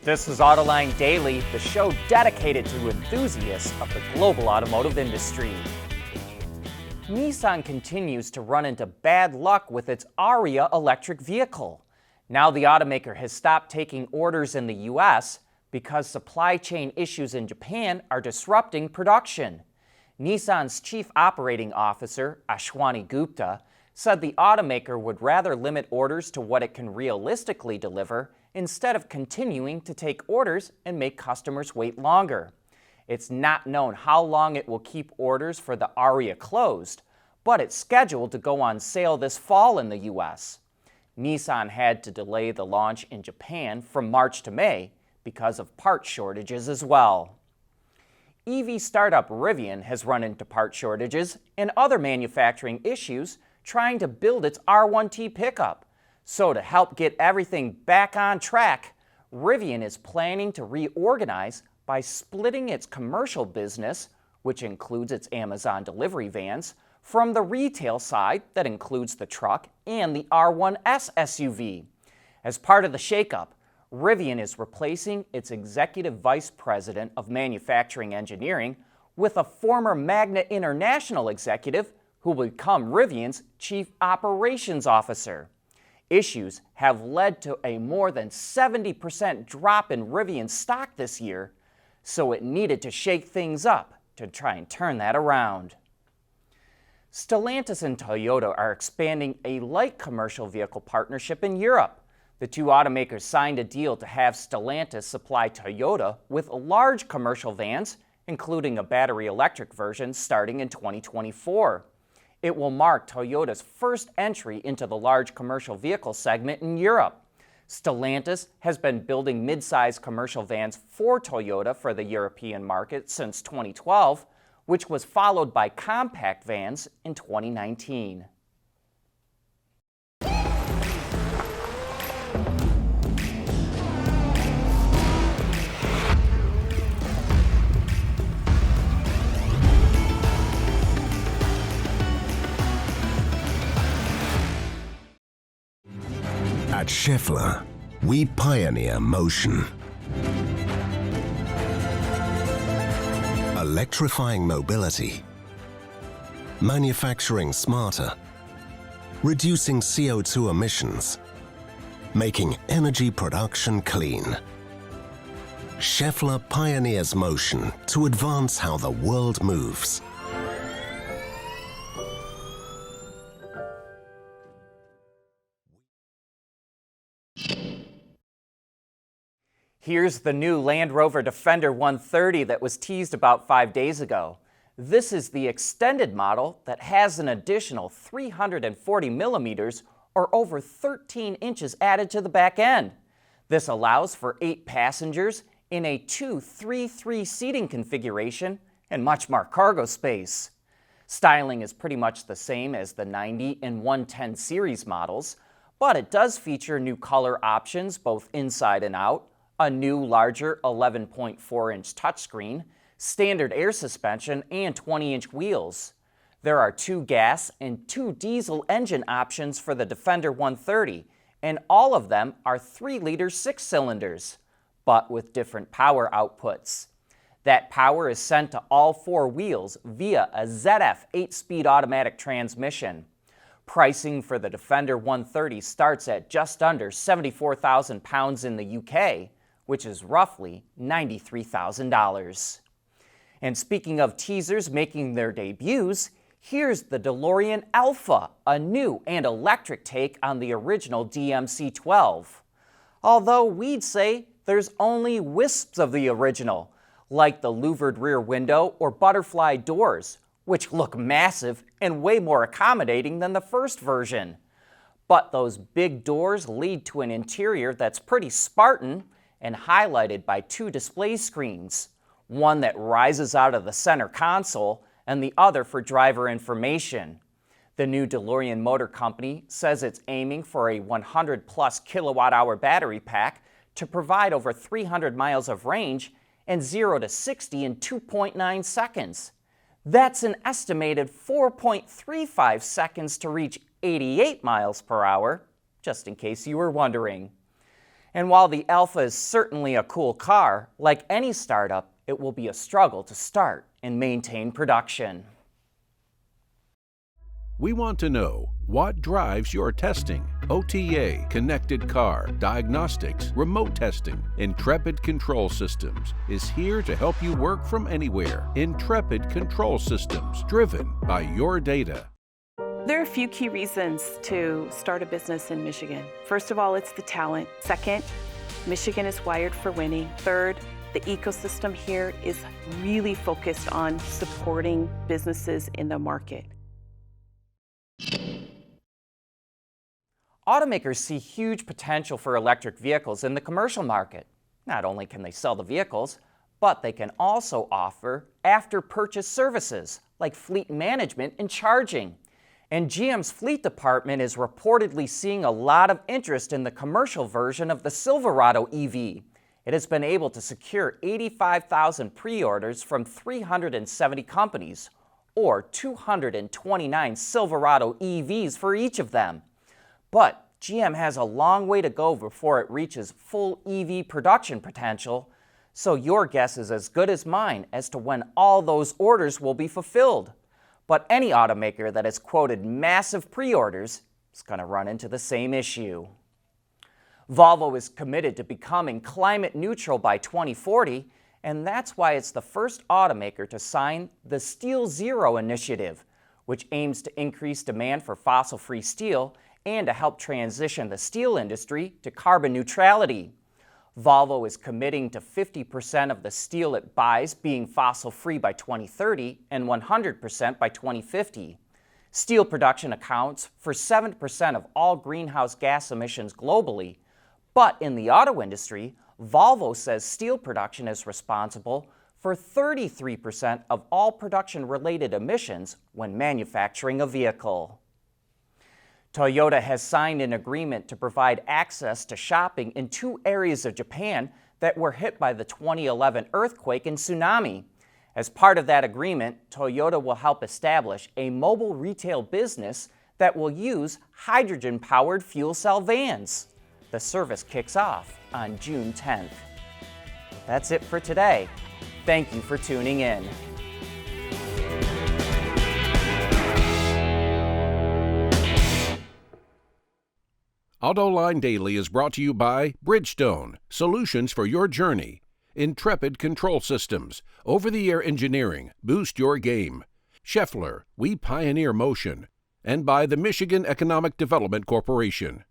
This is Autoline Daily, the show dedicated to enthusiasts of the global automotive industry. Nissan continues to run into bad luck with its Ariya electric vehicle. Now the automaker has stopped taking orders in the U.S. because supply chain issues in Japan are disrupting production. Nissan's Chief Operating Officer, Ashwani Gupta, said the automaker would rather limit orders to what it can realistically deliver instead of continuing to take orders and make customers wait longer. It's not known how long it will keep orders for the Ariya closed, but it's scheduled to go on sale this fall in the U.S. Nissan had to delay the launch in Japan from March to May because of part shortages as well. EV startup Rivian has run into part shortages and other manufacturing issues trying to build its R1T pickup. So to help get everything back on track, Rivian is planning to reorganize by splitting its commercial business, which includes its Amazon delivery vans, from the retail side that includes the truck and the R1S SUV. As part of the shakeup, Rivian is replacing its Executive Vice President of Manufacturing Engineering with a former Magna International executive who will become Rivian's Chief Operations Officer. Issues have led to a more than 70% drop in Rivian stock this year, so it needed to shake things up to try and turn that around. Stellantis and Toyota are expanding a light commercial vehicle partnership in Europe. The two automakers signed a deal to have Stellantis supply Toyota with large commercial vans, including a battery electric version starting in 2024. It will mark Toyota's first entry into the large commercial vehicle segment in Europe. Stellantis has been building mid-size commercial vans for Toyota for the European market since 2012, which was followed by compact vans in 2019. At Schaeffler, we pioneer motion. Electrifying mobility, manufacturing smarter, reducing CO2 emissions, making energy production clean. Schaeffler pioneers motion to advance how the world moves. Here's the new Land Rover Defender 130 that was teased about 5 days ago. This is the extended model that has an additional 340 millimeters or over 13 inches added to the back end. This allows for 8 passengers in a 2-3-3 seating configuration and much more cargo space. Styling is pretty much the same as the 90 and 110 series models, but it does feature new color options both inside and out, a new larger 11.4-inch touchscreen, standard air suspension, and 20-inch wheels. There are 2 gas and 2 diesel engine options for the Defender 130, and all of them are 3-liter 6-cylinders, but with different power outputs. That power is sent to all 4 wheels via a ZF 8-speed automatic transmission. Pricing for the Defender 130 starts at just under £74,000 in the UK, which is roughly $93,000. And speaking of teasers making their debuts, here's the DeLorean Alpha, a new and electric take on the original DMC-12. Although we'd say there's only wisps of the original, like the louvered rear window or butterfly doors, which look massive and way more accommodating than the first version. But those big doors lead to an interior that's pretty Spartan and highlighted by 2 display screens, one that rises out of the center console and the other for driver information. The new DeLorean Motor Company says it's aiming for a 100-plus kilowatt-hour battery pack to provide over 300 miles of range and 0 to 60 in 2.9 seconds. That's an estimated 4.35 seconds to reach 88 miles per hour, just in case you were wondering. And while the Alpha is certainly a cool car, like any startup, it will be a struggle to start and maintain production. We want to know what drives your testing. OTA, connected car, diagnostics, remote testing. Intrepid Control Systems is here to help you work from anywhere. Intrepid Control Systems, driven by your data. There are a few key reasons to start a business in Michigan. First of all, it's the talent. Second, Michigan is wired for winning. Third, the ecosystem here is really focused on supporting businesses in the market. Automakers see huge potential for electric vehicles in the commercial market. Not only can they sell the vehicles, but they can also offer after-purchase services like fleet management and charging. And GM's fleet department is reportedly seeing a lot of interest in the commercial version of the Silverado EV. It has been able to secure 85,000 pre-orders from 370 companies, or 229 Silverado EVs for each of them. But GM has a long way to go before it reaches full EV production potential, so your guess is as good as mine as to when all those orders will be fulfilled. But any automaker that has quoted massive pre-orders is going to run into the same issue. Volvo is committed to becoming climate neutral by 2040, and that's why it's the first automaker to sign the Steel Zero initiative, which aims to increase demand for fossil-free steel and to help transition the steel industry to carbon neutrality. Volvo is committing to 50% of the steel it buys being fossil-free by 2030 and 100% by 2050. Steel production accounts for 7% of all greenhouse gas emissions globally, but in the auto industry, Volvo says steel production is responsible for 33% of all production-related emissions when manufacturing a vehicle. Toyota has signed an agreement to provide access to shopping in 2 areas of Japan that were hit by the 2011 earthquake and tsunami. As part of that agreement, Toyota will help establish a mobile retail business that will use hydrogen-powered fuel cell vans. The service kicks off on June 10th. That's it for today. Thank you for tuning in. Autoline Daily is brought to you by Bridgestone, solutions for your journey. Intrepid Control Systems, over-the-air engineering, boost your game. Scheffler, we pioneer motion. And by the Michigan Economic Development Corporation.